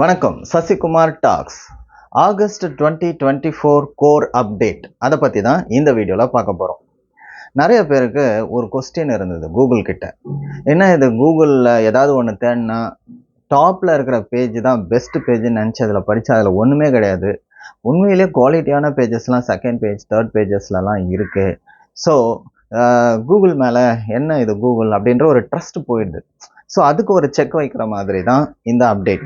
வணக்கம். Sasikumar talks. August 2024 core update அதை பற்றி தான் இந்த வீடியோவில் பார்க்க போகிறோம். நிறைய பேருக்கு ஒரு கொஸ்டின் இருந்தது கூகுள் கிட்ட. என்ன இது, கூகுளில் ஏதாவது ஒன்று தேடினா டாப்பில் இருக்கிற பேஜ் தான் பெஸ்ட் பேஜ்னு நினச்சி அதில் படித்தா அதில் ஒன்றுமே கிடையாது. உண்மையிலே குவாலிட்டியான பேஜஸ்லாம் செகண்ட் பேஜ் தேர்ட் பேஜஸ்லலாம் இருக்குது. ஸோ கூகுள் மேலே என்ன இது கூகுள் அப்படின்ற ஒரு ட்ரஸ்ட் போயிடுது. ஸோ அதுக்கு ஒரு செக் வைக்கிற மாதிரி தான் இந்த அப்டேட்,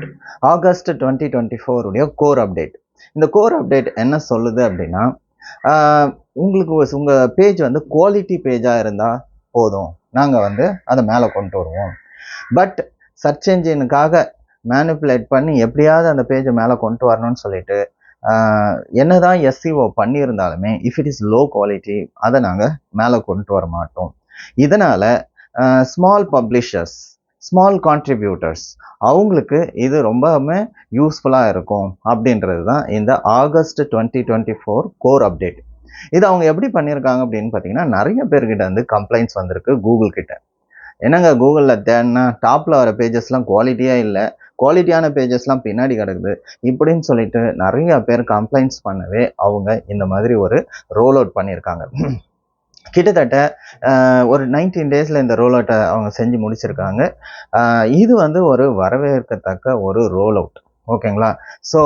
ஆகஸ்ட் 2024 உடைய கோர் அப்டேட். இந்த கோர் அப்டேட் என்ன சொல்லுது அப்படின்னா, உங்களுக்கு உங்கள் பேஜ் வந்து குவாலிட்டி பேஜாக இருந்தால் போதும், நாங்கள் அதை மேலே கொண்டு வருவோம். பட் சர்ச் என்ஜினுக்காக மேனிப்புலேட் பண்ணி எப்படியாவது அந்த பேஜை மேலே கொண்டு வரணும்னு சொல்லிட்டு என்னதான் எஸ்சிஓ பண்ணியிருந்தாலுமே if it is low quality அதை நாங்கள் மேலே கொண்டு வர மாட்டோம். இதனால் ஸ்மால் பப்ளிஷர்ஸ், ஸ்மால் கான்ட்ரிபியூட்டர்ஸ் அவங்களுக்கு இது ரொம்பவுமே யூஸ்ஃபுல்லாக இருக்கும் அப்படின்றது தான் இந்த ஆகஸ்ட் 2024 கோர் அப்டேட். இது அவங்க எப்படி பண்ணியிருக்காங்க அப்படின்னு பார்த்தீங்கன்னா, நிறைய பேர்கிட்ட கம்ப்ளைண்ட்ஸ் வந்திருக்கு கூகுள் கிட்ட. என்னங்க, கூகுளில் தேடினா டாப்பில் வர பேஜஸ்லாம் குவாலிட்டியாக இல்லை, குவாலிட்டியான பேஜஸ்லாம் பின்னாடி கிடக்குது இப்படின்னு சொல்லிட்டு நிறைய பேர் கம்ப்ளைண்ட்ஸ் பண்ணவே அவங்க இந்த மாதிரி ஒரு ரோல் அவுட் பண்ணியிருக்காங்க. கிட்டத்தட்ட ஒரு 19 டேஸில் இந்த ரோல் அவுட்டை அவங்க செஞ்சு முடிச்சிருக்காங்க. இது ஒரு வரவேற்கத்தக்க ஒரு ரோல் அவுட், ஓகேங்களா? ஸோ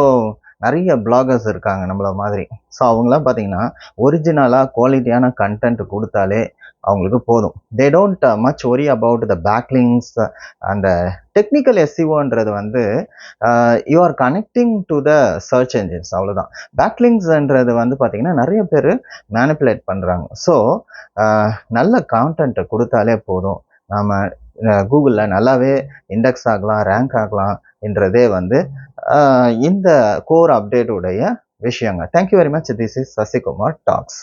நிறைய பிளாகர்ஸ் இருக்காங்க நம்மள மாதிரி. ஸோ அவங்களாம் பார்த்தீங்கன்னா ஒரிஜினலாக குவாலிட்டியான கண்டென்ட் கொடுத்தாலே அவங்களுக்கு போதும். They don't much worry about the backlinks. அந்த டெக்னிக்கல் எஸ்சிஓன்றது you are connecting to the search engines, அவ்வளோதான். பேக்லிங்ஸ்ன்றது பார்த்தீங்கன்னா நிறைய பேர் மேனிப்புலேட் பண்ணுறாங்க. ஸோ நல்ல கான்டென்ட்டை கொடுத்தாலே போதும், நாம் கூகுளில் நல்லாவே இண்டெக்ஸ் ஆகலாம், ரேங்க் ஆகலாம் என்றதே இந்த கோர் அப்டேட்டுடைய விஷயங்க. Thank you very much. This is Sasikumar tax.